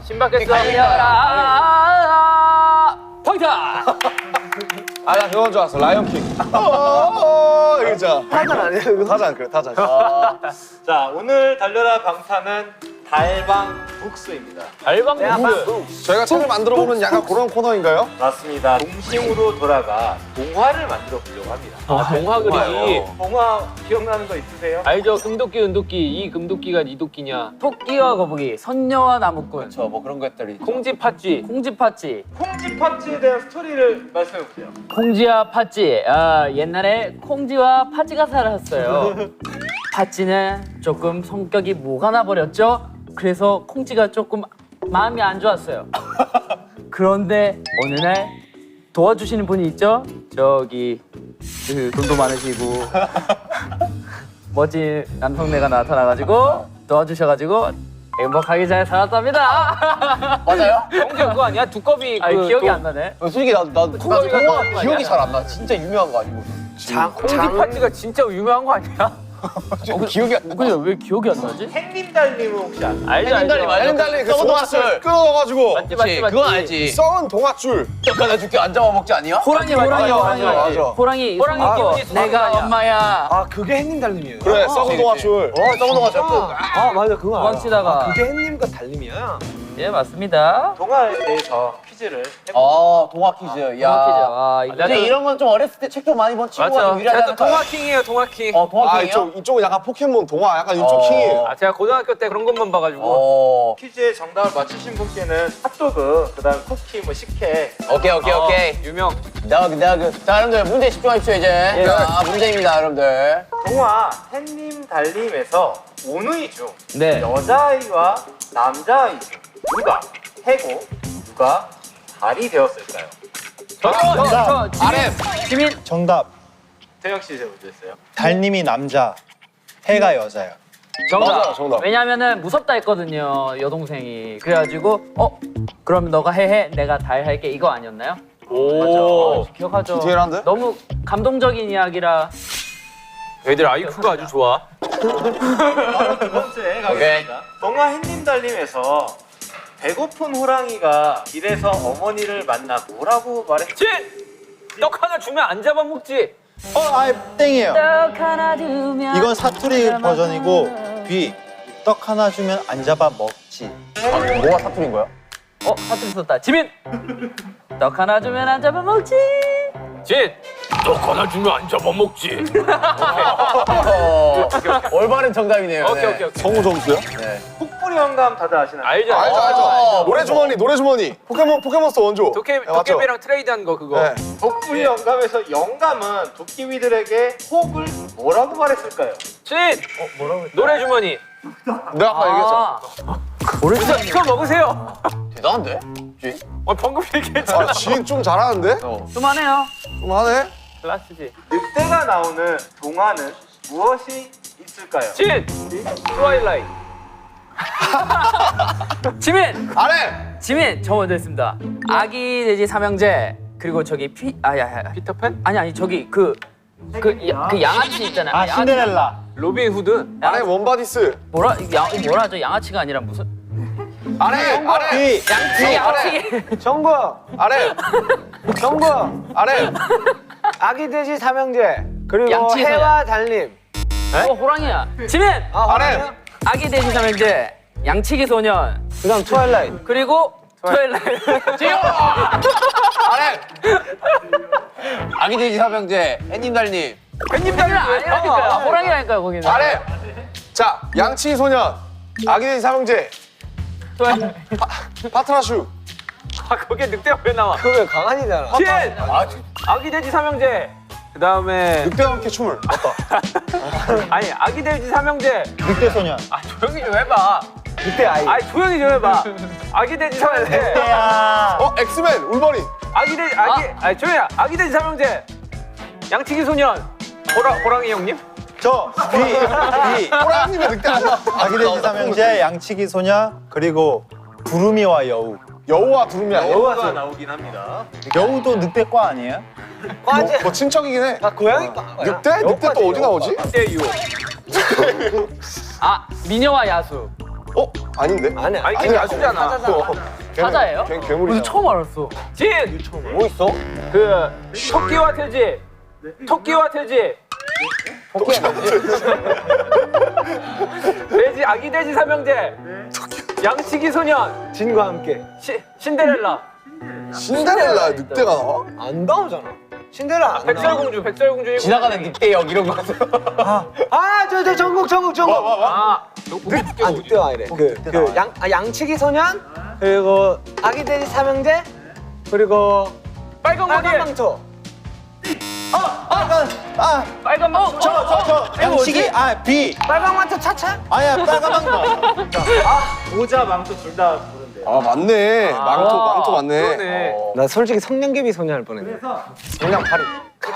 신박했어. 달려라. 포인트. 아, 나 그건 줄 알았어. 라이언킹. 이거죠. 타잔 아니에요? 이거 타잔, 그래, 타잔. 자, 오늘 달려라 방탄은 달방북스입니다. 달방북스. 저희가 책을 만들어보는 약간 그런 코너인가요? 맞습니다. 동심으로 돌아가 동화를 만들어 보려고 합니다. 동화 그리기. 동화 기억나는 거 있으세요? 알죠? 금도끼, 은도끼. 이 금도끼가 니 도끼냐? 토끼와 거북이, 선녀와 나무꾼. 저 뭐 그런 것들이 콩쥐 팥쥐. 콩쥐 팥쥐. 콩쥐 팥쥐에 대한 스토리를 말씀해 보세요. 콩쥐와 팥쥐. 옛날에 콩쥐와 팥쥐가 살았어요. 팥쥐는 조금 성격이 뭐가 나버렸죠? 그래서 콩쥐가 조금 마음이 안 좋았어요. 그런데 어느 날 도와주시는 분이 있죠? 저기 그 돈도 많으시고 멋진 남성네가 나타나가지고 도와주셔가지고 행복하게 잘 살았답니다. 맞아요? 콩쥐 그거 아니야? 두꺼비 아니, 기억이 안 나네. 솔직히 나도 동화 기억이 잘 안 나. 진짜 유명한 거 아니고. 콩쥐 팥쥐가 진짜 유명한 거 아니야? 기억이 안 나. 근데 왜 기억이 안 나지? 햇님달님은 혹시 아세요? 알죠 알죠. 헬린달리 그 썩은 동화줄 동화줄. 끊어가지고 맞지 그치, 맞지. 그건 알지. 썩은 동화줄. 잠깐 나 줄게 안 잡아먹지 아니야? 호랑이 맞아, 호랑이 맞아, 호랑이 맞아. 호랑이 호랑이 기분이 내가 아니야. 엄마야. 아 그게 햇님 달님이에요? 그래, 썩은 동화줄. 썩은 동화줄. 아 맞아 그거 알아. 도망치다가. 아, 그게 햇님과 달님이야? 예 맞습니다. 동화에 대해서 퀴즈를 해볼게요. 동화 퀴즈. 도망치자. 야. 이거 근데 이런 건 좀 어렸을 때 책도 많이 본 친구가 좀 유리하지 않을까? 동화킹이에요 동화킹. 동화 아, 킹이요? 이쪽은 약간 포켓몬 동화, 약간 이쪽 킹이에요. 제가 고등학교 때 그런 것만 봐가지고. 퀴즈의 정답을 맞추신 분께는 핫도그, 그다음 쿠키, 뭐 식혜. 오케이. 유명. 너그. 자, 여러분들 문제 집중하십시오 이제. 자, 문제입니다, 여러분들. 동화 햇님 달님에서 오누이 중 네. 여자아이와 남자아이 중 누가 해고, 누가 달이 되었을까요? 저 지민. 정답. 태영 씨 제가 먼저 했어요. 달님이 남자, 해가 여자야. 정답. 맞아, 정답. 왜냐면은 무섭다 했거든요 여동생이. 그래가지고 그럼 너가 해 내가 달 할게 이거 아니었나요? 오. 맞아. 기억하죠. 디테일한데? 너무 감동적인 이야기라. 애들 아이큐가 아주 좋아. 두 번째 가겠습니다. 동화 햇님 달님에서 배고픈 호랑이가 길에서 어머니를 만나 뭐라고 말했지? 떡 하나 주면 안 잡아먹지. 아예 땡이에요. 떡 하나 주면. 이건 사투리 버전이고 B. 떡 하나 주면 안 잡아 먹지. 뭐가 사투리인 거야? 사투리 썼다. 지민. 떡 하나 주면 안 잡아먹지. 진. 떡 하나 주면 안 잡아먹지. 올바른 정답이네요. 오케이. 성우 점수요? 폭불이 영감 다들 아시나요? 알죠. 알죠. 노래주머니. 포켓몬스터 원조. 맞죠? 도깨비랑 트레이드한 거 그거. 네. 폭불이 영감에서 영감은 도깨비들에게 호흡을 뭐라고 말했을까요? 진. 노래 주머니. 내가 아까 얘기했잖아. 모르겠어. 이거 먹으세요. 대단한데? 방금 얘기했잖아. 지인 좀 잘하는데? 그만해요. 좀 하네? 클라스지. 늑대가 나오는 동화는 무엇이 있을까요? 진. 트와일라이트. 지민. 안 해! 지민. 저 먼저 했습니다. 아기 돼지 삼형제 그리고 저기 피터팬? 아니 저기 그 양아치 있잖아요. 아 신데렐라. 로빈 후드. 안 해, 원바디스. 뭐라죠? 양아치가 아니라 무슨? 안 해! B. 양치기. 정구. 안 해! 정구. 안 해! 아기 돼지 삼형제. 그리고 양치 해와 달님. 호랑이야. 지민. 안 해! 아기 돼지 삼형제, 양치기 소년, 그다음 트와일라이트. 그리고 트와일라이트. 안 해! 아기 돼지 삼형제, 햇님 달님. 팬님들은 아니라니까요. 호랑이라니까요 거기는. 안 해! 자, 양치 소년, 아기돼지 삼형제, 파트라슈. 거기에 늑대가 왜 나와? 그거 왜 강한이잖아. 진. 아기 돼지 삼형제. 그 다음에 늑대와 함께 춤을. 맞다. 아니 아기 돼지 삼형제. 늑대 소년. 조용히 좀 해봐. 늑대 아이. 아이 조용히 좀 해봐. 아기 돼지 삼형제. 야. 엑스맨 울버린. 아기 돼지 아니 조용히 해. 아기 돼지 삼형제. 양치기 소년. 호랑이 형님? 저 B. 호랑이님의 늑대 아니야? 아기돼지 삼형제, 양치기 소녀, 그리고 두루미와 여우. 여우와 두루미 아니야? 여우가 나오긴 합니다. 여우도 늑대과 아니에요? 뭐 친척이긴 해. 아 고양이과. 늑대? 늑대 또 어디 나오지? 늑대유. 아 미녀와 야수. 어? 아닌데? 아니야. 아니 걔 야수잖아. 사자예요? 걔 괴물이잖아. 처음 알았어. 진. 뭐 있어? 그 토끼와 돼지. 토끼와 돼지. 돼지 아기 돼지 삼형제. 양치기 소년. 진과 함께. 신데렐라. 신데렐라 늑대가 나와? 안 나오잖아. 신데렐라 안 나와. 백설공주. 지나가는 늑대역 이런 거. 저 전국. 아, 늑대가 아니래. 양치기 소년 그리고 아기 돼지 삼형제 그리고 빨간 머리. 빨간 망토. 빨간 망토. 저 양치기 B. 빨간 망토 차차. 아니야 빨간 망토. 모자 망토 둘 다 부른대. 아 맞네. 망토 맞네. 그러네. 나 솔직히 성냥개비 소녀 할 뻔했네. 성냥팔이.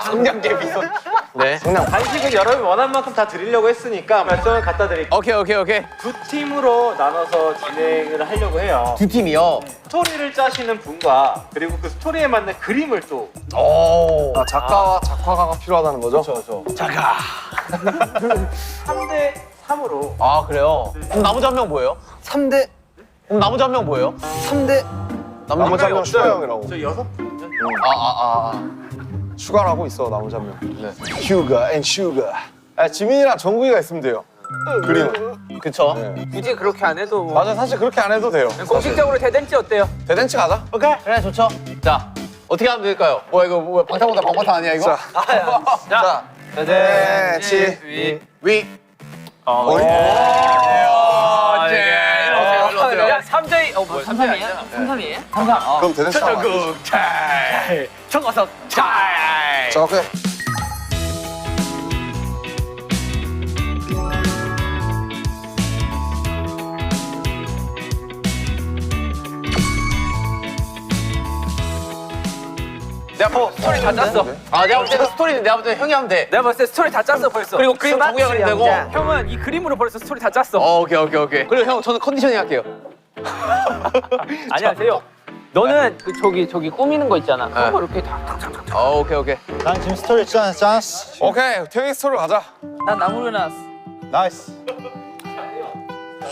성냥개비. 네. 간식은 여러분이 원하는 만큼 다 드리려고 했으니까 결정을 갖다 드릴게요. 오케이. 두 팀으로 나눠서 진행을 하려고 해요. 두 팀이요. 스토리를 짜시는 분과 그리고 그 스토리에 맞는 그림을 또 오. 아, 작가와 작화가가 필요하다는 거죠? 그렇죠. 3대 3으로 아 그래요? 그럼 나머지 한 명 뭐예요? 3대 그럼 나머지 한 명 뭐예요? 3대 나머지 한 명 슈가 형이라고. 저 6분? 슈가라고 있어 나머지 한 명. 슈가 앤 슈가. 아, 지민이랑 정국이가 있으면 돼요. 그림은. 그쵸? 네. 굳이 그렇게 안 해도 뭐. 맞아 사실 그렇게 안 해도 돼요. 공식적으로 대댄지 어때요? 대댄치 가자. 오케이. 그래 좋죠. 자 어떻게 하면 될까요? 뭐야 이거 뭐야 방탄보다 방탄 아니야 이거? 자. 대댄치 위. 야 3대 뭐야 3-3이야? 3-3이에요? 그럼 대댄치 가자. 청어석 잘. 자 오케이. 내가 뭐 스토리 다 짰어. 아 내가 볼 때는 스토리는 내가 볼 때 형이 하면 돼. 내가 봤을 때 스토리 다 짰어 벌써. 그리고 그림 정국이가 그리면 되고. 형은 이 그림으로 벌써 스토리 다 짰어. 오케이. 그리고 형 저는 컨디셔닝 할게요. 안녕하세요. 너는 그 저기 꾸미는 거 있잖아. 그런 거 이렇게 탁탁탁탁. 오케이. 난 지금 스토리 짰어. 오케이 태영이 스토리 가자. 난 나무를 놨어. 나이스.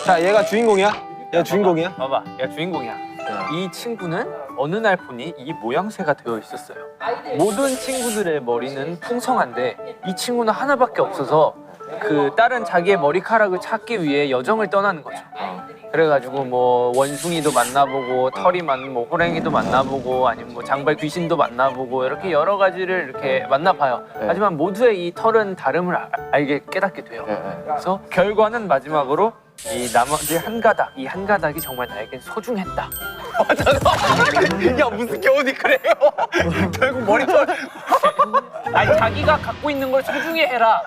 자 얘가 주인공이야? 얘가 주인공이야? 봐봐, 얘가 주인공이야. 이 친구는 어느 날 보니 이 모양새가 되어 있었어요. 모든 친구들의 머리는 풍성한데 이 친구는 하나밖에 없어서 그 다른 자기의 머리카락을 찾기 위해 여정을 떠나는 거죠. 그래가지고 뭐 원숭이도 만나보고 털이 많은 뭐 호랭이도 만나보고 아니면 뭐 장발 귀신도 만나보고 이렇게 여러 가지를 이렇게 만나봐요. 하지만 모두의 이 털은 다름을 알게 깨닫게 돼요. 그래서 결과는 마지막으로 이 나머지 이 한 가닥이 정말 나에겐 소중했다. 야 무슨 교훈이 그래요? 결국 머리털. 아니 자기가 갖고 있는 걸 소중히 해라.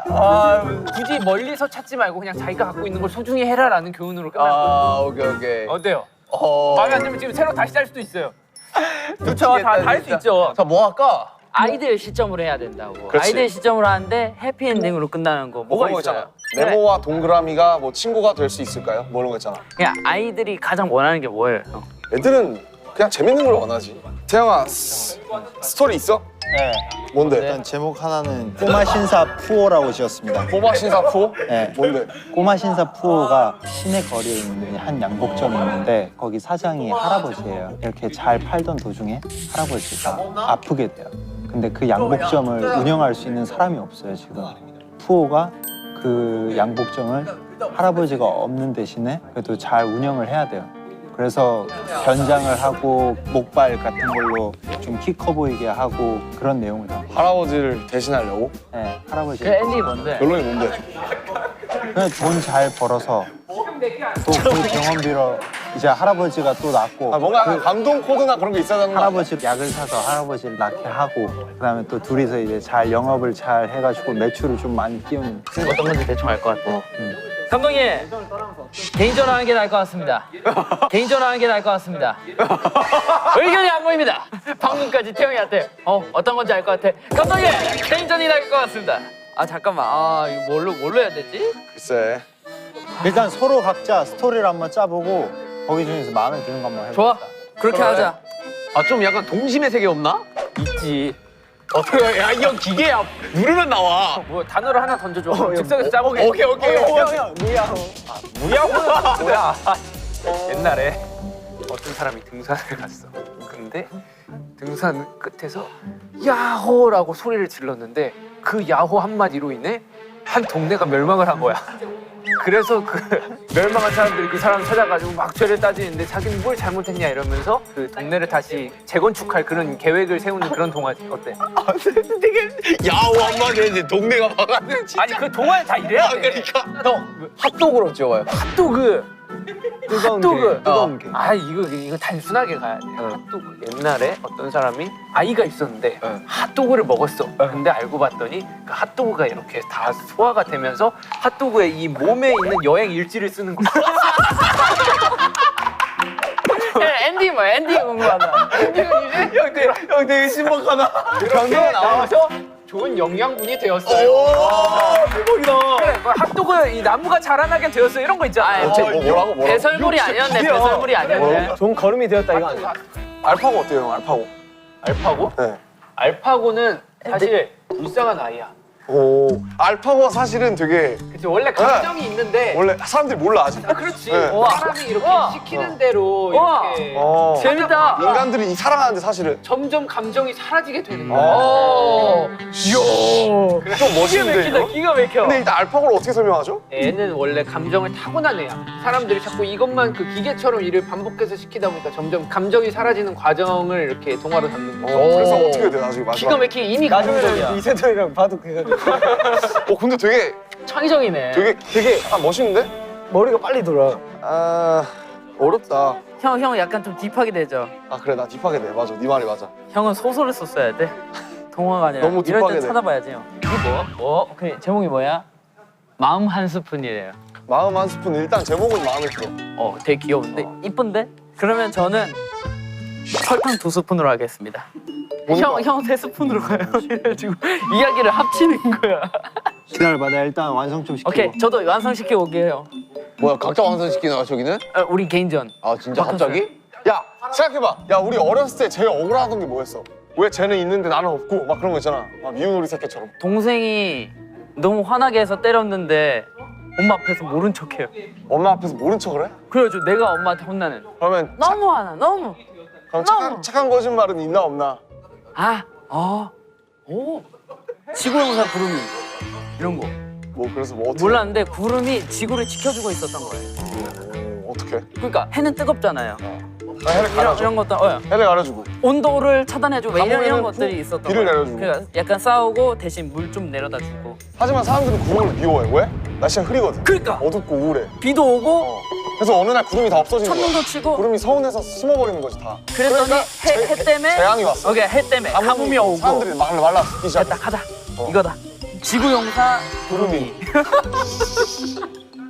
굳이 멀리서 찾지 말고 그냥 자기가 갖고 있는 걸 소중히 해라라는 교훈으로 끝났거든요. 오케이. 어때요? 마음에 안 들면 지금 새로 다시 짤 수도 있어요. 그렇죠. 다 할 수 있죠. 자 뭐 할까? 아이들 시점으로 해야 된다고. 그렇지. 아이들 시점으로 하는데 해피엔딩으로 끝나는 거 뭐가 그런 거 있어요? 있잖아. 네모와 동그라미가 뭐 친구가 될 수 있을까요? 뭐 이런 거 있잖아. 그냥 아이들이 가장 원하는 게 뭐예요? 형? 애들은 그냥 재밌는 걸 원하지. 태영아 스토리 있어? 네. 뭔데? 일단 제목 하나는 꼬마 신사 푸오라고 지었습니다. 꼬마 신사포? 네. 뭔데? 꼬마 신사 푸오가 시내 거리에 있는 한 양복점이 있는데 거기 사장이 할아버지예요. 이렇게 잘 팔던 도중에 할아버지가 아프게 돼요. 근데 그 양복점을 운영할 수 있는 사람이 없어요 지금. 푸오가 그 양복점을 할아버지가 없는 대신에 그래도 잘 운영을 해야 돼요. 그래서 변장을 하고 목발 같은 걸로 좀 키 커 보이게 하고 그런 내용을 담고. 할아버지를 대신하려고? 네, 할아버지. 그 엔딩이 뭔데? 결론이 뭔데? 그냥 돈 잘 벌어서 또 그 병원비로 이제 할아버지가 또 낫고 아, 뭔가 감동 코드나 그런 게 있어야 되는 거 아니야? 할아버지 약을 사서 할아버지를 낫게 하고 그다음에 또 둘이서 이제 잘 영업을 잘 해가지고 매출을 좀 많이 띄우는. 어떤 건지 대충 알 것 같아. 감독님 개인전화 하는 게 나을 것 같습니다. 개인전화 하는 게 나을 것 같습니다. 의견이 안 보입니다. 방금까지 태영이한테 어떤 건지 알 것 같아. 감독님 개인전이 나을 것 같습니다. 아 잠깐만 이거 뭘로 해야 되지? 글쎄. 일단 서로 각자 스토리를 한번 짜보고 거기 중에서 마음에 드는 거 한번 해볼까? 좋아 그렇게 하자. 아 좀 약간 동심의 세계 없나? 있지. 어떻게 야 이 형 기계야 누르면 나와. 뭐 단어를 하나 던져줘. 즉석에서 짜보게. 오케이. 무야호는 뭐야? 옛날에 어떤 사람이 등산을 갔어. 근데 등산 끝에서 야호라고 소리를 질렀는데 그 야호 한마디로 인해 한 동네가 멸망을 한 거야. 그래서 그 멸망한 사람들이 그 사람 찾아가지고 막 죄를 따지는데 자기는 뭘 잘못했냐 이러면서 그 동네를 다시 재건축할 그런 계획을 세우는 그런 동화지. 어때? 되게 야호 한마디 했는데 동네가 막았네. 아니 그 동화에 다 이래야 돼. 그러니까 형 핫도그로 찍어봐요. 핫도그. 뜨거운 핫도그. 게, 뜨거운 게. 이거 단순하게 가야 돼. 핫도그. 옛날에 어떤 사람이 아이가 있었는데 핫도그를 먹었어. 근데 알고 봤더니 그 핫도그가 이렇게 다 소화가 되면서 핫도그의 이 몸에 있는 여행 일지를 쓰는 거야. 엔딩 뭐야? 엔딩 궁금하다. 형 되게 신박하다. 경기가 나와서 좋은 영양분이 되었어요. 대박이다. 그래, 그 핫도그 이 나무가 자라나게 되었어. 이런 거 있잖아. 뭐라고? 배설물이 아니었네. 배설물이 아니었네. 좋은 걸음이 되었다 이거 아니야? 알파고 어때요, 형? 알파고. 알파고? 네. 알파고는 사실 불쌍한 아이야. 오. 알파고가 사실은 되게 그치 원래 감정이 있는데 원래 사람들이 몰라 아직. 그렇지. 네. 사람이 이렇게 시키는 대로 우와. 이렇게 재밌다. 인간들이 이 사랑하는데 사실은. 점점 감정이 사라지게 되는 거야. 좀 멋있는데. 이거? 기가 막혀. 근데 일단 알파고를 어떻게 설명하죠? 애는 원래 감정을 타고난 애야. 사람들이 자꾸 이것만 그 기계처럼 일을 반복해서 시키다 보니까 점점 감정이 사라지는 과정을 이렇게 동화로 담는 거야. 그래서 어떻게 돼 나중에 기가 마지막에? 막히게 이미 감동적이야. 이세돌이랑 봐도 그냥 근데 되게 창의적이네. 되게 멋있는데? 머리가 빨리 돌아. 아 어렵다. 형 약간 좀 딥하게 되죠. 아 그래 나 딥하게 돼. 맞아 네 말이 맞아. 형은 소설을 썼어야 돼. 동화가 아니라. 너무 이럴 딥하게 때 돼. 찾아봐야지 형. 이게 뭐? 그 제목이 뭐야? 마음 한 스푼이래요. 마음 한 스푼 일단 제목은 마음에 들어. 되게 귀여운데 이쁜데? 그러면 저는 설탕 2스푼으로 하겠습니다. 뭔가? 형 3스푼으로 가요. 이래가지고 이야기를 합치는 거야. 기다려봐, 내가 일단 완성 좀 시키고. 오케이, 저도 완성시켜 올게요. 뭐야 각자 완성시키는 거야 저기는? 우리 개인전. 아 진짜 갑자기? 야 생각해봐. 야 우리 어렸을 때 제일 억울하던 게 뭐였어? 왜 쟤는 있는데 나는 없고 막 그런 거 있잖아. 막 미운 우리 새끼처럼. 동생이 너무 화나게 해서 때렸는데 엄마 앞에서 모른 척해요. 엄마 앞에서 모른 척을 해? 그래가지고 내가 엄마한테 혼나는. 그러면 너무 화나, 너무. 그럼 너무. 착한 거짓말은 있나 없나? 지구용사 구름이 이런 거 뭐 그래서 뭐 어떻게? 몰랐는데 구름이 지구를 지켜주고 있었던 거예요. 어떻게? 그러니까 해는 뜨겁잖아요. 해를 가려줘. 이런 것도 해를 가려주고. 온도를 차단해주고 이런 가뭄에는 것들이 있었던 비를 거예요. 내려주고. 그러니까 약간 싸우고 대신 물 좀 내려다 주고. 하지만 사람들은 구름을 미워해. 왜? 날씨가 흐리거든. 그러니까 어둡고 우울해. 비도 오고 그래서 어느 날 구름이 다 없어진 거야. 천둥도 치고 구름이 서운해서 숨어버리는 거지 다. 그랬더니 해 때문에 재앙이 왔어. 오케이, 해 때문에 가뭄이 오고. 사람들이 말라 죽기 시작해. 됐다 가자. 이거다. 지구용사 구름이.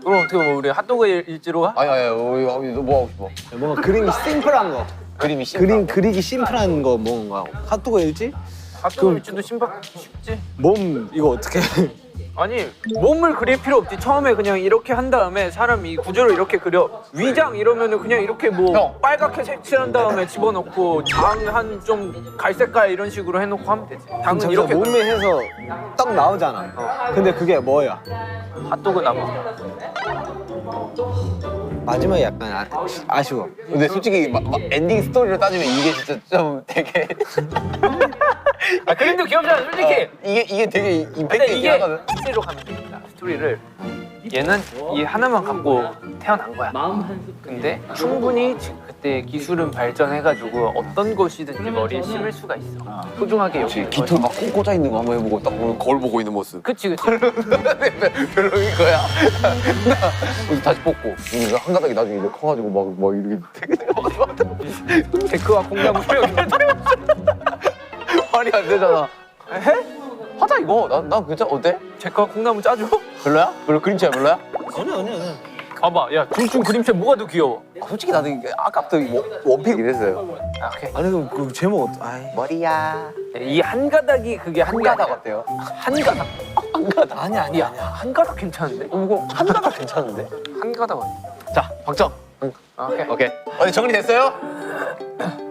그럼 어떻게 뭐 우리 핫도그 일지로 가? 아니 너 뭐 하고 싶어? 뭔가 그림이 심플한 거. 그림이 심플한 그림 그리기 심플한 거 뭔가. 핫도그 일지? 핫도그 일지도 쉽지. 몸 이거 어떻게? 아니 몸을 그릴 필요 없지. 처음에 그냥 이렇게 한 다음에 사람이 구조를 이렇게 그려. 위장 이러면은 그냥 이렇게 뭐 형. 빨갛게 색칠한 다음에 집어넣고 장 한 좀 갈색깔 이런 식으로 해놓고 하면 되지. 당은 이렇게 몸에 해서 딱 나오잖아. 근데 그게 뭐야? 핫도그 나무. 마지막에 약간 아쉬워. 근데 솔직히 엔딩 스토리로 따지면 이게 진짜 좀 되게 그림도 귀엽잖아 솔직히. 이게 되게 임팩트 근데 있긴 이게 하거든. 스토리로 가면 됩니다. 스토리를 얘는 이 하나만 갖고 태어난 거야. 마음 한 스푼. 근데 충분히 그때 기술은 발전해가지고 어떤 것이든지 머리에 심을 수가 있어. 소중하게 여기. 깃털 막 꽂아 있는 거 한번 해보고 딱 보면 거울 보고 있는 모습. 그치. 별로인 거야. 그래서 다시 뽑고 이거 한 가닥이 나중에 이제 커가지고 막 이렇게 데크와 공나무 말이 안 되잖아. 해? 하자 이거. 난 괜찮아. 어때? 데크와 콩나무 짜줘? 별로야? 별로 그림체야 별로야? 봐봐, 야, 둘 중 그림체 뭐가 더 귀여워? 솔직히 나도 이게 아까부터 원픽 이랬어요. 아, 오케이. 아니 그 제목 머리야. 이 한 가닥이 그게 한 한가닥 가닥. 어때요? 한 가닥. 아니야. 한 가닥 괜찮은데? 이거 한가닥 괜찮은데? 한 가닥 아니야. 자, 박정. 오케이. 오케이. 어디 정리됐어요?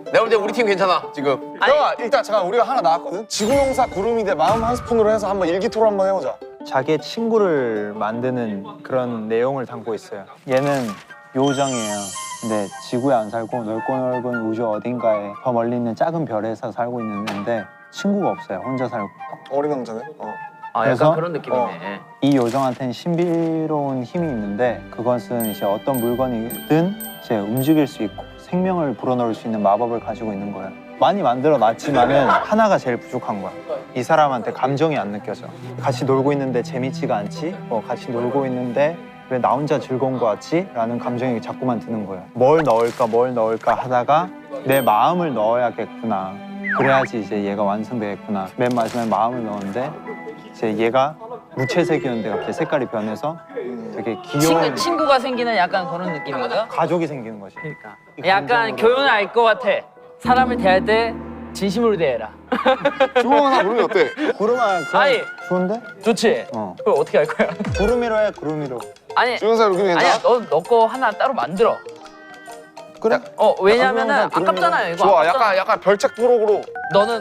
내가 볼 때 우리 팀 괜찮아 지금. 형아 일단 잠깐 우리가 하나 나왔거든. 지구용사 구름이 대 마음 한 스푼으로 해서 한번 일기토론 한번 해보자. 자기의 친구를 만드는 그런 내용을 담고 있어요. 얘는 요정이에요. 근데 지구에 안 살고 넓고 넓은 우주 어딘가에 더 멀리 있는 작은 별에서 살고 있는데 친구가 없어요. 혼자 살고. 어린 왕자네. 아, 그래서? 약간 그런 느낌이네. 이 요정한테는 신비로운 힘이 있는데 그것은 이제 어떤 물건이든 이제 움직일 수 있고 생명을 불어넣을 수 있는 마법을 가지고 있는 거예요. 많이 만들어 놨지만은 하나가 제일 부족한 거야. 이 사람한테 감정이 안 느껴져. 같이 놀고 있는데 재밌지가 않지? 같이 놀고 있는데 왜 나 혼자 즐거운 거 같지? 라는 감정이 자꾸만 드는 거예요. 뭘 넣을까 하다가 내 마음을 넣어야겠구나. 그래야지 이제 얘가 완성되겠구나. 맨 마지막에 마음을 넣었는데 이제 얘가 무채색이었는데 갑자기 색깔이 변해서 되게 귀여운 친구가 생기는 약간 그런 느낌인가요? 가족이 생기는 거지. 그러니까. 약간 교훈을 알 것 같아. 사람을 대할 때 진심으로 대해라. 지구용사 구름이 어때? 구름아, 아니. 좋은데? 좋지? 그걸 어떻게 할 거야? 구름이로 해, 구름이로. 아니, 지구용사 구름이 괜찮아? 아니야. 너 거 하나 따로 만들어. 그래? 왜냐면은 구름이로. 아깝잖아요. 이거 좋아. 아깝잖아. 약간 별책 프로그로.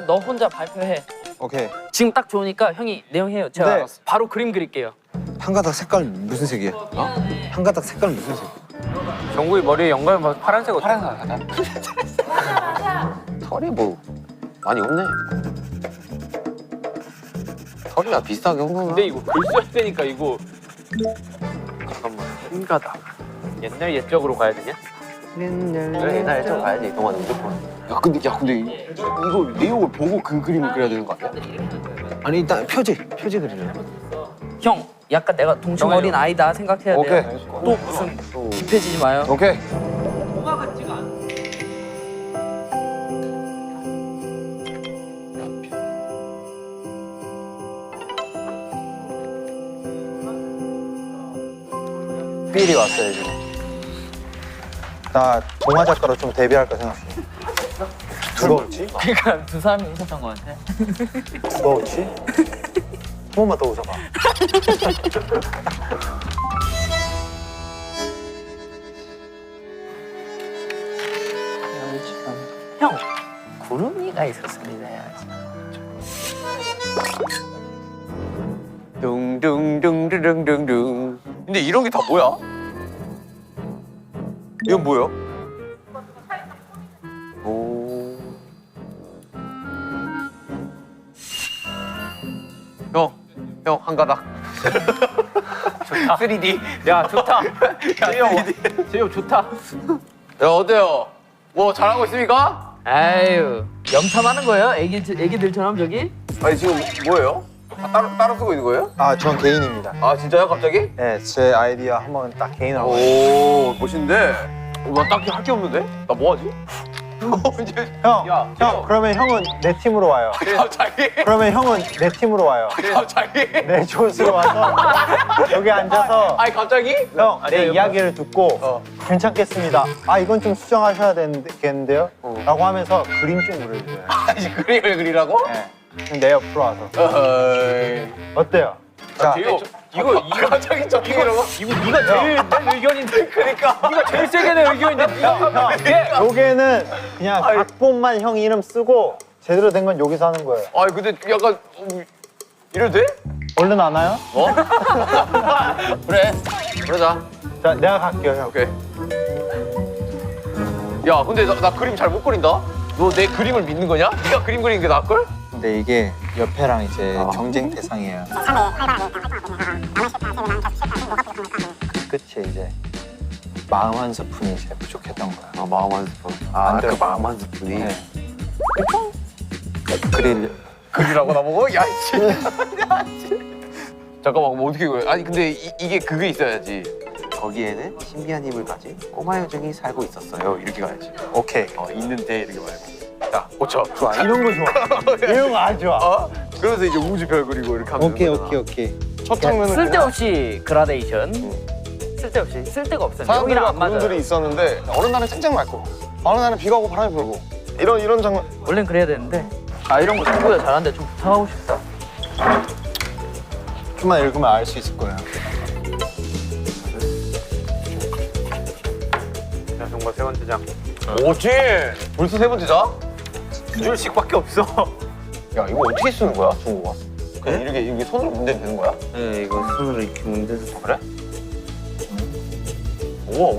너 혼자 발표해. 오케이. 지금 딱 좋으니까 형이 내용해요. 제가 네. 바로 그림 그릴게요. 한 가닥 색깔 무슨 색이야? 한 가닥 색깔 무슨 색? 정국이 머리에 연관 파란색 어때? 털이 뭐 많이 없네. 털이야 비슷하게 온 거나. 근데 이거 글 써야 되니까 이거 잠깐만 한 가닥. 옛날 옛적으로 가야 되냐? 옛날에 좀 가야지 동안 무조건. 야 근데 이거 내용을 보고 그 그림을 그려야 되는 거 아니야? 아니 일단 표지 그리려. 형, 약간 내가 동충 정해요. 어린 아이다 생각해야 오케이. 돼요. 또 무슨 딥해지지 마요. 오케이. 필이 왔어요, 지금. 나 동화 작가로 좀 데뷔할까 생각 중이야. 누가 웃지? 그러니까 두 사람이 웃었던 것 같아. 누가 웃지? 한 번만 더 웃어봐. 형, 구름이가 있었습니다. 둥둥둥둥둥둥. 근데 이런 게 다 뭐야? 이건 뭐야? 오. 형 한 가닥. 좋다. 3D. 야 좋다. 제이홉 좋다. 야 어때요? 뭐 잘하고 있습니까? 아유, 염탐하는 거예요? 애기들처럼 저기? 아니 지금 뭐예요? 따로 쓰고 있는 거예요? 아, 전 개인입니다. 아 진짜요? 갑자기? 네, 제 아이디어 한번 딱 개인으로. 오 멋있는데? 나 딱히 할 게 없는데? 나 뭐하지? 형, 그러면 형은 내 팀으로 와요. 갑자기? 그러면 형은 내 팀으로 와요. 갑자기? 내 조수로 와서 여기 앉아서 아니 갑자기? 형, 내 이야기를 듣고 괜찮겠습니다. 아, 이건 좀 수정하셔야 되겠는데요? 라고 하면서 그림 좀 그려줘요. 아니 그림을 그리라고? 네. 내 옆으로 와서. 어이. 어때요? 자, 제이홉 이거 갑자기 저기로 이거 네가 제일 내 의견인데. 그러니까. 네가 제일 세게 내 의견인데. 형, 요게는 그냥 각본만 형 이름 쓰고 제대로 된 건 여기서 하는 거예요. 아니 근데 약간 이래도 돼? 얼른 안 와요? 어? 그래 그러자. 자, 내가 갈게요, 형. 오케이. 야 근데 나 그림 잘 못 그린다? 너 내 그림을 믿는 거냐? 네가 그림 그리는 게 나을걸? 근데 이게 옆에랑 이제 경쟁 대상이에요. 끝이 이제 마음 한 스푼이 이제 부족했던 거야. 아 마음 한 스푼. 안 그 들어. 마음 한 스푼이. 네. 그릴 그리라고 나보고? 야 씨. 잠깐만 뭐 어떻게 그래? 아니 근데 이게 그게 있어야지. 거기에는 신비한 힘을 가진 꼬마 요정이 살고 있었어요. 이렇게 가야지. 오케이. 있는데 이렇게 말고. 자 고쳐. 좋아. 이런 거 좋아. 이런 거 아주 좋아. 어? 그러면서 이제 우주별 그리고 이렇게 하면 오케이, 되는 거잖아. 오케이. 첫 장면은 쓸데없이 그라데이션. 쓸데없이 쓸데가 없어요. 사람들과 여기랑 안 맞아요. 구름들이 있었는데 어느 날은 쨍쨍 맑고 어느 날은 비가 오고 바람이 불고 이런 장면. 원래는 그래야 되는데 이런 거 친구가 잘하는데 좀 부탁하고 싶다. 좀만 읽으면 알 수 있을 거예요. 자, 정말 세 번째 장. 뭐지? 벌써 세 번째 자? 두 줄씩밖에 없어. 야 이거 어떻게 쓰는 거야 중국어? 그냥 이렇게 손으로 문대면 되는 거야? 네, 이거 손으로 이렇게 문대서 그래? 우와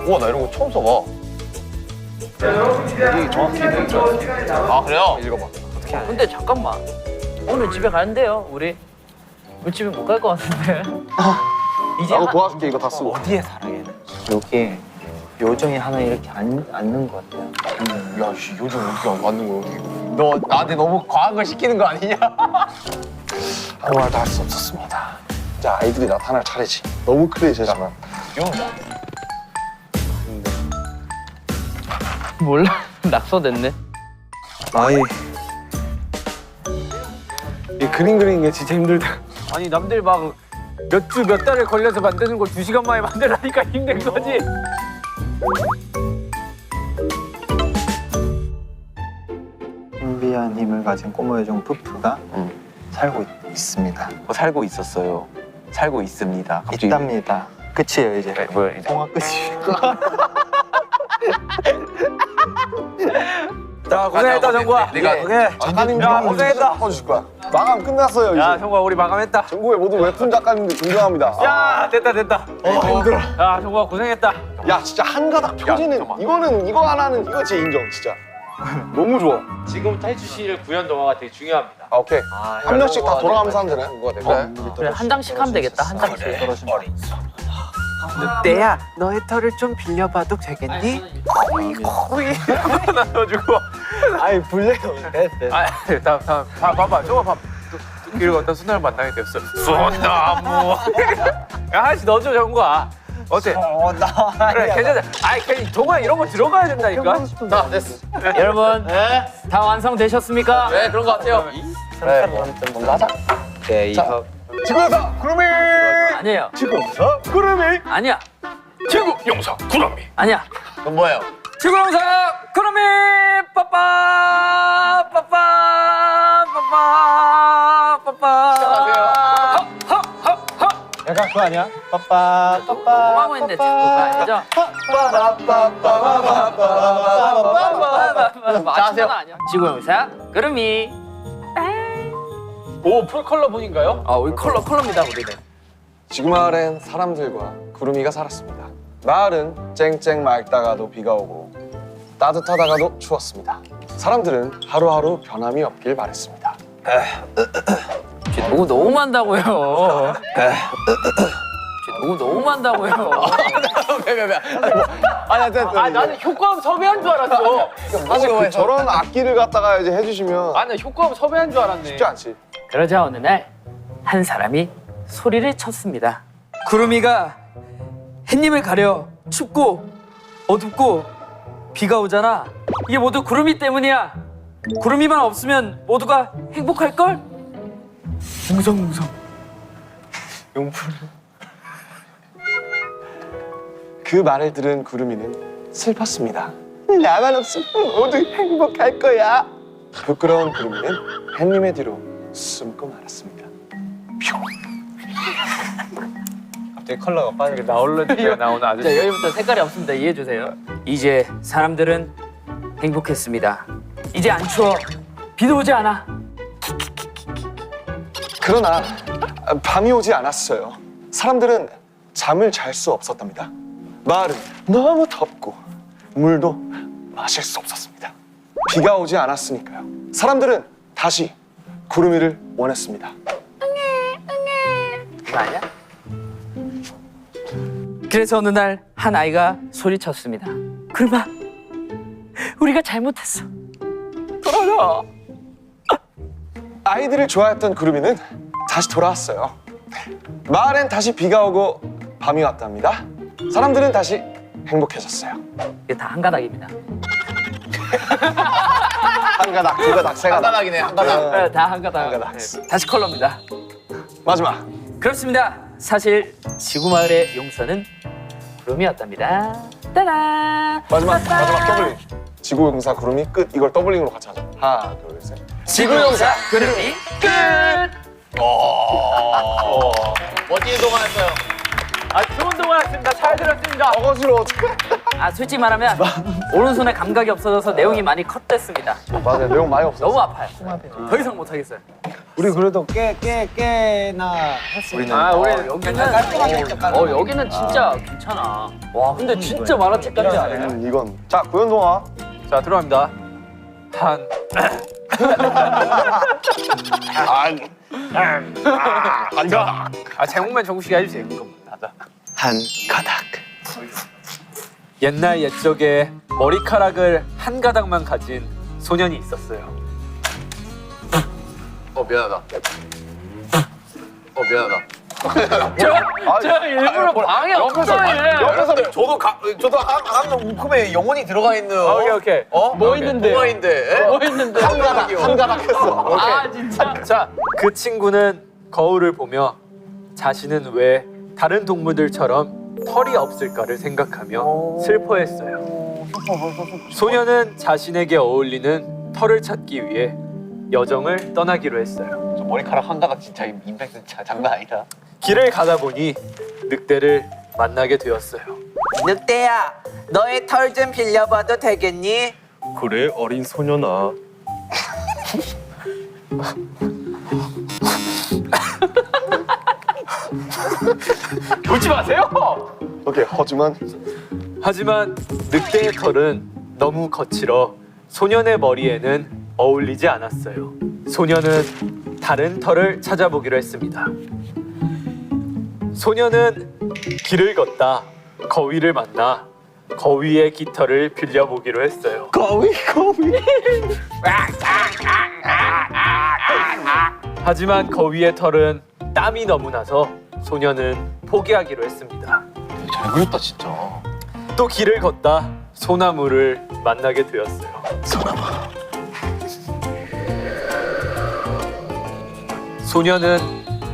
우와 나 이런 거 처음 써봐. 이게 정확히 돼 있어. 아 그래요? 읽어봐. 근데 잠깐만. 오늘 집에 가는데요, 우리 집에 못 갈 것 같은데. 이제 나도 도와줄게 이거 다 쓰고. 어디에 살아 얘는? 여기에 요정이 하나 이렇게 앉는 것 같아요. 야, 씨, 요즘 어떻게 맞는 거야, 여기? 너 나한테 너무 과한 걸 시키는 거 아니냐? 아무 말도 할 수 없었습니다. 자, 아이들이 나타날 차례지. 너무 클리셰지만. 몰라. 낙서됐네. 아이. 이 그림 그리는 게 진짜 힘들다. 아니 남들 막 몇 주 몇 달을 걸려서 만드는 걸 2시간 만에 만들라니까 힘든 거지. 신비한 힘을 가진 꼬마 요정 푸푸가 살고 있습니다. 살고 있었어요. 살고 있습니다. 갑자기- 있답니다. 끝이에요 이제. 네, 뭐야, 이제. 동화 끝이. 자 고생했다 정구야. 내가 작가님 야, 고생했다. 바꿔주실 거야. 마감 끝났어요 이제. 야 정구야 우리 마감했다. 전국의 모든 웹툰 작가님들 존경합니다. 야 됐다. 힘들어. 야 정구야 고생했다. 야 진짜 한 가닥 표지는 잠깐만. 이거 하나는 이거 진짜 인정 진짜. 너무 좋아. 지금부터 해주실 구현 동화가 되게 중요합니다. 아, 오케이. 한 명씩 다 돌아가면서 하면 되네. 그래, 한 장씩 하면 되겠다. 한 장씩. 늑대야 너의 털을 좀 빌려봐도 되겠니? 거의 나눠주고. 아이 불려요. 다 봐봐 저거 봐. 길을 걷다 순나를 만나게 됐어. 순나무. 야 하나씩 넣어줘 정구야. 어때? 그래 괜찮아. 아이 괜히 동화 이런 거 들어가야 된다니까. 자, 됐어. 여러분, 다 완성되셨습니까? 네, 그런 거 같아요. 그래, 먼저 하자. 네 이거 지구에서 구름이. 아니에요. 지구에서 구름이. 아니야. 지구 용사 구름이. 아니야. 그건 뭐예요? 지구용사 구름이 빠빠 약간 그거 아니야? 빠빠 빠빠. 뭐라고 했는데 자꾸가 아니죠? 맞추는 아니야. 지구용사 구름이. 오 풀컬러 분인가요? 우리 컬러입니다 우리는. 지구 마을엔 사람들과 구름이가 살았습니다. 마을은 쨍쨍 맑다가도 비가 오고 따뜻하다가도 추웠습니다. 사람들은 하루하루 변함이 없길 바랬습니다. 너무 너무한다고요. 너무한다고요. 나는 효과음 섭외한 줄 알았어. 사실 저런 악기를 갖다가 이제 해주시면 나 효과음 섭외한 줄 알았네. 쉽지 않지. 그러자 어느 날 한 사람이 소리를 쳤습니다. 구름이가 햇님을 가려 춥고 어둡고 비가 오잖아. 이게 모두 구름이 때문이야. 구름이만 없으면 모두가 행복할걸? 웅성웅성. 그 말을 들은 구름이는 슬펐습니다. 나만 없으면 모두 행복할 거야. 부끄러운 구름이는 햇님의 뒤로 숨고 말았습니다. 갑자기 컬러가 빠지게 나오는 자, 아저씨. 여기부터 색깔이 없습니다. 이해해 주세요. 이제 사람들은 행복했습니다. 이제 안 추워. 비도 오지 않아. 그러나 밤이 오지 않았어요. 사람들은 잠을 잘 수 없었답니다. 마을은 너무 덥고 물도 마실 수 없었습니다. 비가 오지 않았으니까요. 사람들은 다시 구름이를 원했습니다. 이거 아니야? 그래서 어느 날 한 아이가 소리쳤습니다. 구름아, 우리가 잘못했어. 돌아가. 아이들을 좋아했던 구름이는 다시 돌아왔어요. 마을엔 다시 비가 오고 밤이 왔답니다. 사람들은 다시 행복해졌어요. 이게 다 한 가닥입니다. 한 가닥, 두 가닥, 세 가닥. 한가닥이네, 한가닥. 다 한 가닥. 한 가닥. 다시 컬러입니다. 마지막. 그렇습니다. 사실 지구마을의 용서는 구름이었답니다. 따란. 마지막 더블링. 지구용사 구름이 끝. 이걸 더블링으로 같이 하자. 하나, 둘, 셋. 지구용사 구름이 끝. 멋진 동화였어요. 아 좋은 동화였습니다. 잘 들었습니다. 어거지로 어떡해. 아 솔직히 말하면 오른손에 감각이 없어져서 내용이 많이 컷됐습니다. 맞아요. 내용 많이 없어. 너무 아파요. 더 이상 못하겠어요. 우리 그래도 꽤나 했어요. 아 우리 여기는 진짜 괜찮아. 와 근데 진짜 만화책 같지 않아요? 이건 자 구연동화. 자 들어갑니다. 한 제목만 정국씨가 해주세요. 한 가닥. 옛날 옛적에 머리카락을 한 가닥만 가진 소년이 있었어요. 미안하다. 미안하다. 제가 일부러 방해 없어요. 옆에서 저도 한 움큼에 영혼이 들어가 있는. 오케이. 뭐 있는데? 뭐 있는데? 뭐 있는데? 한 가닥 했어. 아 진짜. 자, 그 친구는 거울을 보며 자신은 왜 다른 동물들처럼 털이 없을까를 생각하며 슬퍼했어요. 소녀는 자신에게 어울리는 털을 찾기 위해 여정을 떠나기로 했어요. 저 머리카락 한 가닥 진짜 임팩트 장난 아니다. 길을 가다 보니 늑대를 만나게 되었어요. 늑대야, 너의 털 좀 빌려봐도 되겠니? 그래 어린 소년아. 울지 마세요. 오케이. 하지만 늑대의 털은 너무 거칠어 소년의 머리에는 어울리지 않았어요. 소년은 다른 털을 찾아보기로 했습니다. 소년은 길을 걷다 거위를 만나 거위의 깃털을 빌려보기로 했어요. 거위. 하지만 거위의 털은 땀이 너무 나서 소년은 포기하기로 했습니다. 잘 그렸다 진짜. 또 길을 걷다 소나무를 만나게 되었어요. 소년은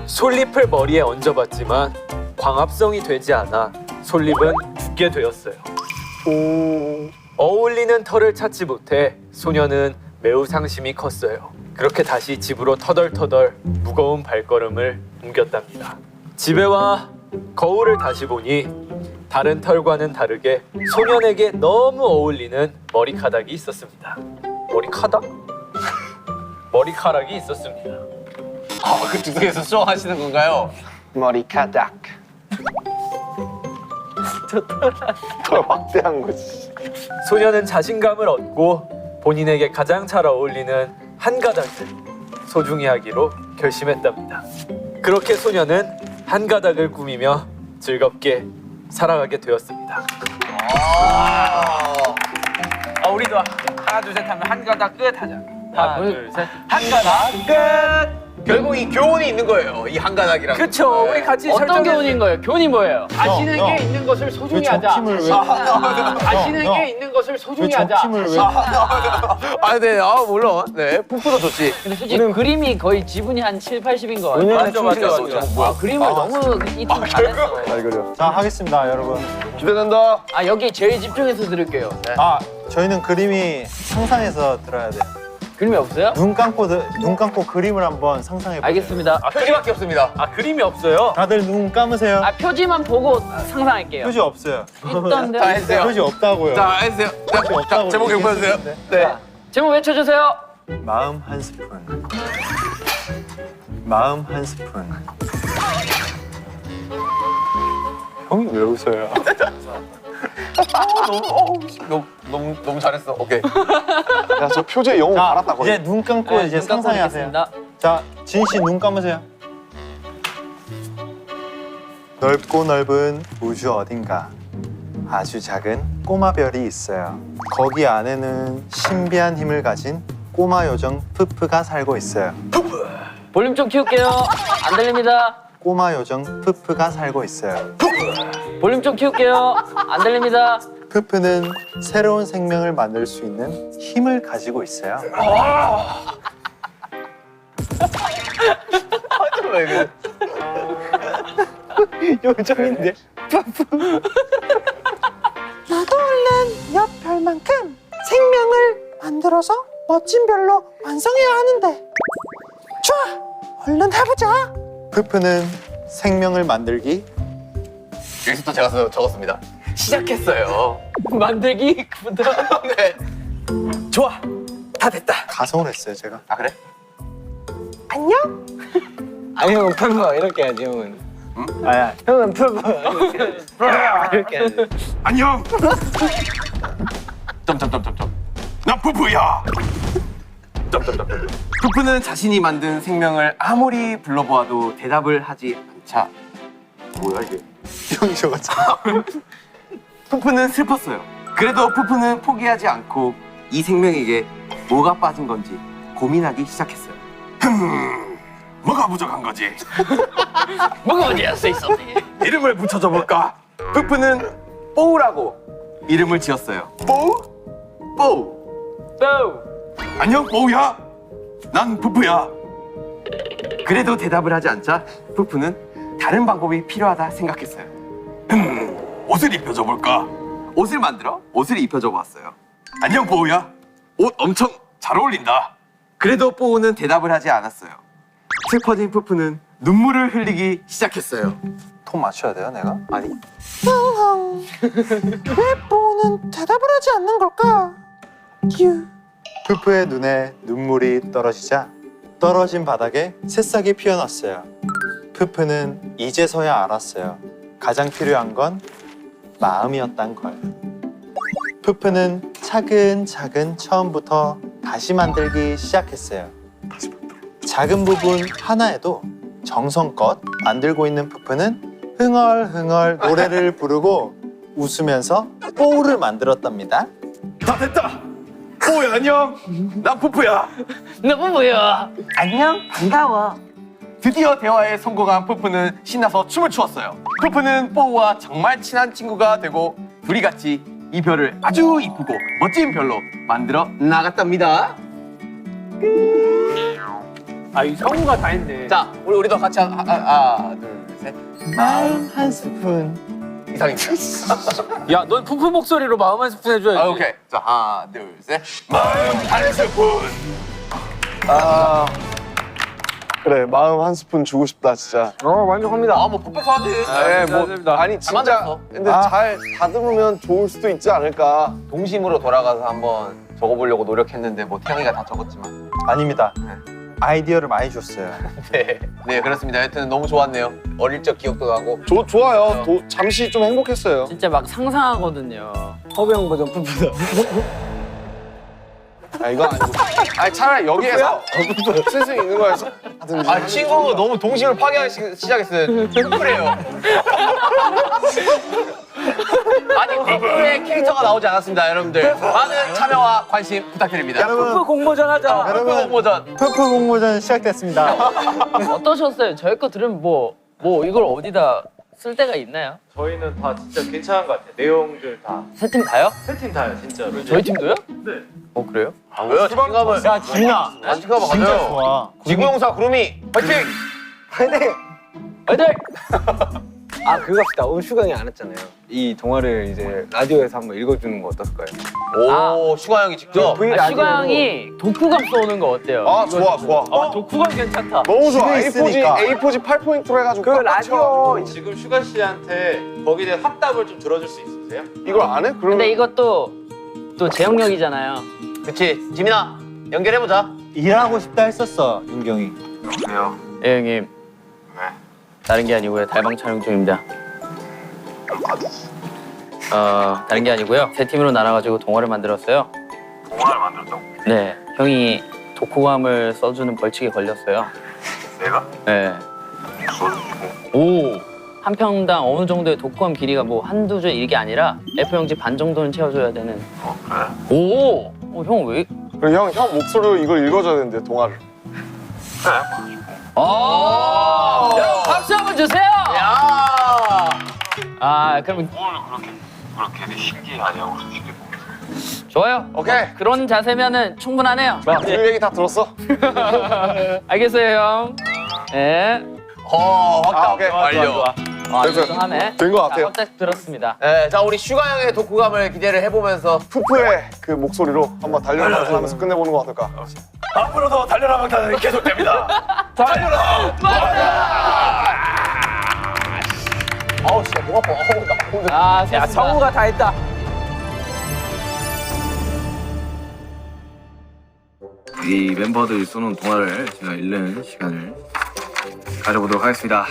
솔잎을 머리에 얹어봤지만 광합성이 되지 않아 솔잎은 죽게 되었어요. 어울리는 털을 찾지 못해 소년은 매우 상심이 컸어요. 그렇게 다시 집으로 터덜터덜 무거운 발걸음을 옮겼답니다. 집에 와 거울을 다시 보니 다른 털과는 다르게 소년에게 너무 어울리는 머리카락이 있었습니다. 머리카락? 머리카락이 있었습니다. 그 두께에서 수정하시는 건가요? 머리카락. 더 막대한 거지. 소년은 자신감을 얻고 본인에게 가장 잘 어울리는 한 가닥을 소중히 하기로 결심했답니다. 그렇게 소년은 한 가닥을 꾸미며 즐겁게 살아가게 되었습니다. 우리도 하나 둘 셋 하면 한 가닥 끝 하자. 하나 둘 셋. 한 가닥 끝. 결국 이 교훈이 있는 거예요. 이 한 가닥이랑. 그쵸. 우리 같이 어떤 설정해. 교훈인 거예요? 교훈이 뭐예요? 자신에게 형. 있는 것을 소중히 왜 하자. 적팀을 왜? 자신에게 형. 있는 것을 소중히 왜 하자. 적팀을 왜? 네, 물론. 네, 푸푸도 좋지. 근데 솔직히 그림이 거의 지분이 한 7, 80인 거 같아요. 맞아. 그림을 너무 이팀 잘했어. 잘 그려. 자 하겠습니다, 여러분. 기대된다. 아 여기 제일 집중해서 들을게요. 네. 저희는 그림이 상상해서 들어야 돼요. 그림이 없어요? 눈 감고 그림을 한번 상상해 보세요. 알겠습니다. 표지밖에 없습니다. 그림이 없어요. 다들 눈 감으세요. 아 표지만 보고 상상할게요. 표지 없어요. 있던데. 자, 해주세요. 표지 없다고요. 자, 해주세요. 표지 없다고 제목 읽어주세요. 얘기했었는데. 네. 제목 외쳐주세요. 마음 한 스푼. 마음 한 스푼. 형이 왜 웃어요? 너무 잘했어. 오케이. 야, 저 표지의 영웅 알았다 거의. 이제 눈 감고 이제 눈 감고 상상하세요. 있겠습니다. 자, 진 씨 눈 감으세요. 넓고 넓은 우주 어딘가 아주 작은 꼬마 별이 있어요. 거기 안에는 신비한 힘을 가진 꼬마 요정 푸푸가 살고 있어요. 볼륨 좀 키울게요. 안 들립니다. 꼬마 요정 푸푸가 살고 있어요. 볼륨 좀 키울게요. 안 들립니다. 푸푸는 새로운 생명을 만들 수 있는 힘을 가지고 있어요. 왜 그래? 요정인데. 나도 얼른 옆 별만큼 생명을 만들어서 멋진 별로 완성해야 하는데. 좋아, 얼른 해보자. 푸푸는 생명을 만들기. 여기서부터 제가 적었습니다. 시작했어요. 만들기부터. 네. 좋아. 다 됐다. 가성을 했어요 제가. 아 그래? 안녕? 아니 형은 푸푸 이렇게 해야지 형은. 아야 형은 푸푸 이렇게 해야지. 안녕. 점점점점점. 나 푸푸야. 점점점점. 푸푸는 자신이 만든 생명을 아무리 불러보아도 대답을 하지 않자. 뭐야 이게? 형이 적었지. 푸푸는 슬펐어요. 그래도 푸푸는 포기하지 않고 이 생명에게 뭐가 빠진 건지 고민하기 시작했어요. 뭐가 부족한 거지? 뭐가 어디야 써 있었네. 이름을 붙여줘 볼까? 푸푸는 뽀우라고 이름을 지었어요. 뽀우? 뽀우. 또. 안녕 뽀우야. 난 푸푸야. 그래도 대답을 하지 않자 푸푸는 다른 방법이 필요하다 생각했어요. 옷을 입혀줘 볼까? 옷을 만들어 옷을 입혀줘 보았어요. 안녕 뽀우야. 옷 엄청 잘 어울린다. 그래도 뽀우는 대답을 하지 않았어요. 슬퍼진 푸푸는 눈물을 흘리기 시작했어요. 톤 맞춰야 돼요 내가? 아니 왜 뽀는 대답을 하지 않는 걸까? 유. 푸푸의 눈에 눈물이 떨어지자 떨어진 바닥에 새싹이 피어났어요. 푸푸는 이제서야 알았어요. 가장 필요한 건 마음이었단 걸. 푸푸는 차근차근 처음부터 다시 만들기 시작했어요. 작은 부분 하나에도 정성껏 만들고 있는 푸푸는 흥얼흥얼 노래를 부르고 웃으면서 뽀우를 만들었답니다. 다 됐다. 뽀우야 안녕. 난 푸푸야. 너무 뭐야? 안녕, 반가워. 드디어 대화에 성공한 푸푸는 신나서 춤을 추었어요. 푸푸는 뽀우와 정말 친한 친구가 되고 둘이 같이 이 별을 아주 이쁘고 멋진 별로 만들어 나갔답니다. 아, 이 성우가 다 했네. 자, 우리도 같이 하나, 둘, 셋. 마음 한 스푼. 이상입니다. 야, 넌 푸푸 목소리로 마음 한 스푼 해줘야지. 아, 오케이. 자, 하나, 둘, 셋. 마음 한 스푼. 아 그래 마음 한 스푼 주고 싶다 진짜. 만족합니다. 아, 뭐 풋풋하지. 네, 뭐 아니 잘 만들었어. 근데 잘 다듬으면 좋을 수도 있지 않을까. 동심으로 돌아가서 한번 적어보려고 노력했는데 뭐 태영이가 다 적었지만. 아닙니다. 아이디어를 많이 줬어요. 네, 네 그렇습니다. 하여튼 너무 좋았네요. 어릴 적 기억도 나고. 좋아요. 잠시 좀 행복했어요. 진짜 막 상상하거든요. 허병 버전 푸푸다. 아 이건 아니고. 아니 차라리 여기에서 쓸 수 있는 거에서 하든지. 아 친구 너무 동심을 파괴하기 시작했어요. 푸푸래요. 아직 푸푸의 캐릭터가 나오지 않았습니다, 여러분들. 많은 참여와 관심 부탁드립니다. 여러분 푸푸 공모전 하자. 푸푸 공모전. 푸푸 공모전 시작됐습니다. 어떠셨어요? 저희 거 들으면 뭐 이걸 어디다 쓸 데가 있나요? 저희는 다 진짜 괜찮은 것 같아요. 내용들 다. 세 팀 다요? 세 팀 다요, 진짜로. 저희 팀도요? 네. 어 그래요? 아, 왜요? 자신감을. 야 지민아, 자신감을 진짜 가져요. 좋아. 지구용사 구름이 화이팅! 화이팅! 아 그거 합시다. 오늘 슈강이 안 했잖아요. 이 동화를 이제 라디오에서 한번 읽어주는 거 어떨까요? 오, 슈가 형이 직접. 슈가 형이 독후감 써오는 거 어때요? 아 좋아. 독후감 괜찮다. 너무 좋아. 집에 있으니까. A4지 8포인트로 해가지고. 그 라디오 지금 슈가 씨한테 거기에 대한 확답을 좀 들어줄 수 있으세요? 이걸 안 해? 그럼 근데 이것도 또 제형력이잖아요. 그치, 지민아 연결해보자. 일하고 싶다 했었어 윤경이. 예 형님. 다른 게 아니고요. 달방 촬영 중입니다. 다른 게 아니고요. 세 팀으로 나눠가지고 동화를 만들었어요. 동화를 만들었다고? 네, 형이 독후감을 써주는 벌칙에 걸렸어요. 내가? 네. 오. 한 평당 어느 정도의 독후감 길이가 뭐 한두 줄 이게 아니라 F0지 반 정도는 채워줘야 되는. 그래? 오. 형 왜? 그리고 형 목소리로 이걸 읽어줘야 되는데 동화를. 여러분 박수 한번 주세요. 야. 아 그럼 뭘 괜히 신기하냐고 솔직히. 좋아요. 오케이. 그런 자세면은 충분하네요. 그 얘기 다 들었어? 알겠어요 형. 네. 확답 오케이. 완료. 좋아. 하네. 된 것 같아요. 깜짝 들었습니다. 네, 자 우리 슈가 형의 독후감을 기대를 해보면서 푸푸의 그 목소리로 한번 달려라 하면서 끝내보는 거 어떨까? 앞으로도 달려라 방탄은 계속됩니다. 아우 진짜 목 아파. 아, 야, 성우가 다 했다. 이 멤버들이 쏘는 동화를 제가 읽는 시간을 가져보도록 하겠습니다.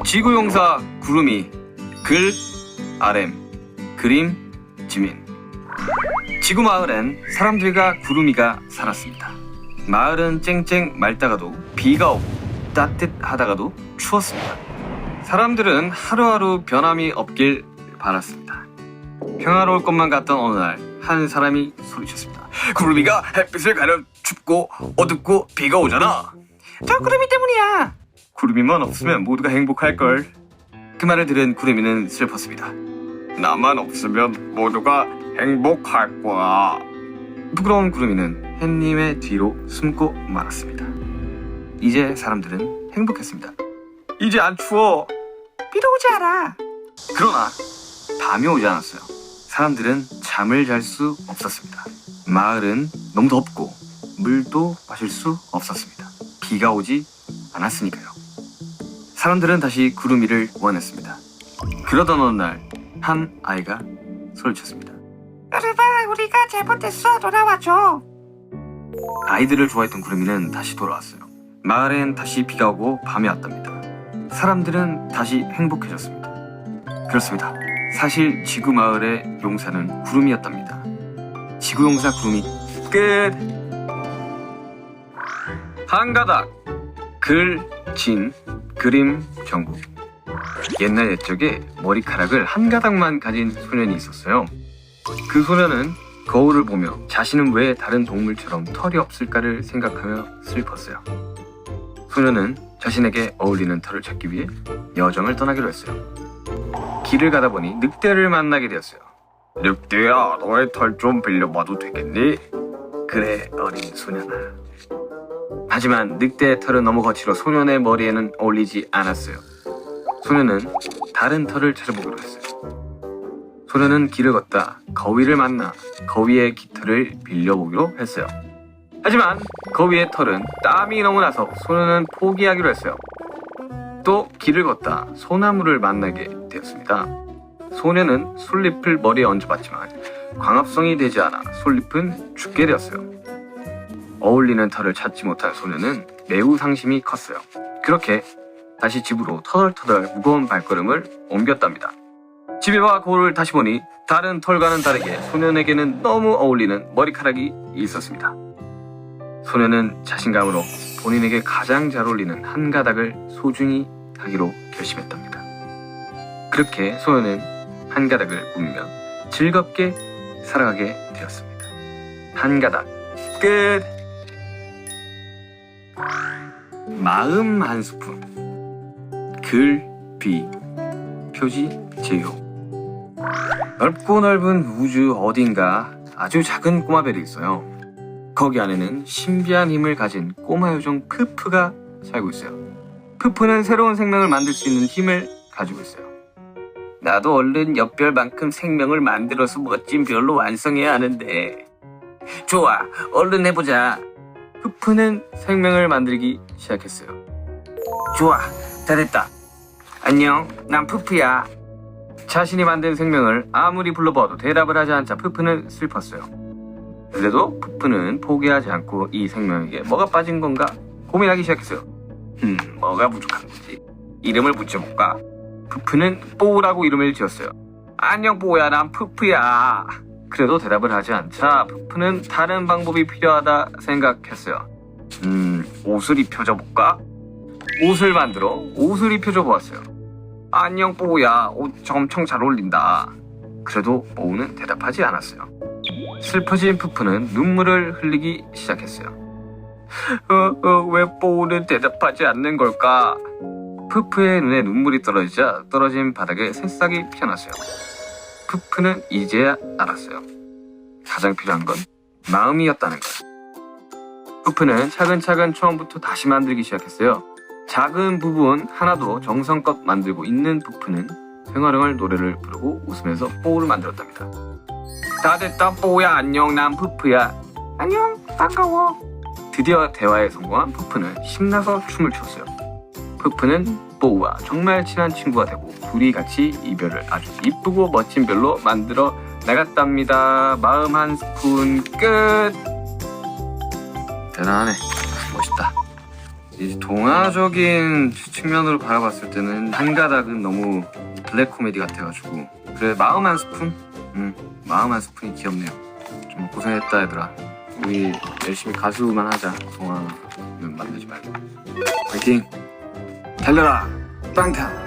지구용사 구름이 글 RM 그림 지민. 지구 마을엔 사람들과 구름이가 살았습니다. 마을은 쨍쨍 맑다가도 비가 오고 따뜻하다가도 추웠습니다. 사람들은 하루하루 변함이 없길 바랐습니다. 평화로울 것만 같던 어느 날 한 사람이 소리쳤습니다. 구름이가 햇빛을 가려 춥고 어둡고 비가 오잖아. 저 구름이 때문이야. 구름이만 없으면 모두가 행복할걸. 그 말을 들은 구름이는 슬펐습니다. 나만 없으면 모두가 행복할 거야. 부끄러운 구름이는 햇님의 뒤로 숨고 말았습니다. 이제 사람들은 행복했습니다. 이제 안 추워. 비도 오지 않아. 그러나 밤이 오지 않았어요. 사람들은 잠을 잘 수 없었습니다. 마을은 너무 덥고 물도 마실 수 없었습니다. 비가 오지 않았으니까요. 사람들은 다시 구름이를 원했습니다. 그러던 어느 날 한 아이가 소리쳤습니다. 여러분, 우리가 잘못했어. 돌아와줘. 아이들을 좋아했던 구름이는 다시 돌아왔어요. 마을엔 다시 비가 오고 밤이 왔답니다. 사람들은 다시 행복해졌습니다. 그렇습니다. 사실 지구 마을의 용사는 구름이었답니다. 지구용사 구름이 끝. 한가닥 글, 진, 그림, 정국. 옛날 옛적에 머리카락을 한 가닥만 가진 소년이 있었어요. 그 소년은 거울을 보며 자신은 왜 다른 동물처럼 털이 없을까를 생각하며 슬펐어요. 소년은 자신에게 어울리는 털을 찾기 위해 여정을 떠나기로 했어요. 길을 가다 보니 늑대를 만나게 되었어요. 늑대야, 너의 털 좀 빌려봐도 되겠니? 그래, 어린 소년아. 하지만 늑대의 털은 너무 거칠어 소년의 머리에는 어울리지 않았어요. 소년은 다른 털을 찾아보기로 했어요. 소년은 길을 걷다 거위를 만나 거위의 깃털을 빌려보기로 했어요. 하지만 거위의 털은 땀이 너무 나서 소년은 포기하기로 했어요. 또 길을 걷다 소나무를 만나게 되었습니다. 소년은 솔잎을 머리에 얹어봤지만 광합성이 되지 않아 솔잎은 죽게 되었어요. 어울리는 털을 찾지 못한 소년은 매우 상심이 컸어요. 그렇게 다시 집으로 터덜터덜 무거운 발걸음을 옮겼답니다. 집에 와 거울을 다시 보니 다른 털과는 다르게 소년에게는 너무 어울리는 머리카락이 있었습니다. 소년은 자신감으로 본인에게 가장 잘 어울리는 한 가닥을 소중히 하기로 결심했답니다. 그렇게 소년은 한 가닥을 꾸미며 즐겁게 살아가게 되었습니다. 한 가닥 끝. 마음 한 스푼 글, 비, 표지, 제요. 넓고 넓은 우주 어딘가 아주 작은 꼬마벨이 있어요. 거기 안에는 신비한 힘을 가진 꼬마 요정 푸푸가 살고 있어요. 푸푸는 새로운 생명을 만들 수 있는 힘을 가지고 있어요. 나도 얼른 옆별만큼 생명을 만들어서 멋진 별로 완성해야 하는데. 좋아, 얼른 해보자. 푸푸는 생명을 만들기 시작했어요. 좋아, 다 됐다. 안녕, 난 푸푸야. 자신이 만든 생명을 아무리 불러봐도 대답을 하지 않자 푸푸는 슬펐어요. 그래도 푸푸는 포기하지 않고 이 생명에게 뭐가 빠진 건가 고민하기 시작했어요. 뭐가 부족한 거지? 이름을 붙여볼까? 푸푸는 뽀우라고 이름을 지었어요. 안녕 뽀우야, 난 푸푸야. 그래도 대답을 하지 않자 푸푸는 다른 방법이 필요하다 생각했어요. 옷을 입혀줘 볼까? 옷을 만들어 옷을 입혀줘 보았어요. 안녕 뽀우야, 옷 엄청 잘 어울린다. 그래도 뽀우는 대답하지 않았어요. 슬퍼진 푸푸는 눈물을 흘리기 시작했어요. 왜 뽀우는 대답하지 않는 걸까? 푸푸의 눈에 눈물이 떨어지자 떨어진 바닥에 새싹이 피어났어요. 푸푸는 이제야 알았어요. 가장 필요한 건 마음이었다는 걸. 푸푸는 차근차근 처음부터 다시 만들기 시작했어요. 작은 부분 하나도 정성껏 만들고 있는 푸푸는 흥얼흥얼 노래를 부르고 웃으면서 뽀우를 만들었답니다. 다 됐다 뽀우야 안녕 난 푸푸야 안녕 반가워. 드디어 대화에 성공한 푸푸는 신나서 춤을 췄어요. 푸푸는 뽀우와 정말 친한 친구가 되고 둘이 같이 이별을 아주 이쁘고 멋진 별로 만들어 나갔답니다. 마음 한 스푼 끝. 대단하네. 멋있다. 이 동화적인 측면으로 바라봤을 때는 한 가닥은 너무 블랙 코미디 같아가지고 그래 마음 한 스푼? 마음 한 스푼이 귀엽네요. 좀 고생했다 얘들아. 우리 열심히 가수만 하자. 동화는 만들지 말고. 파이팅! 달려라! 빵타!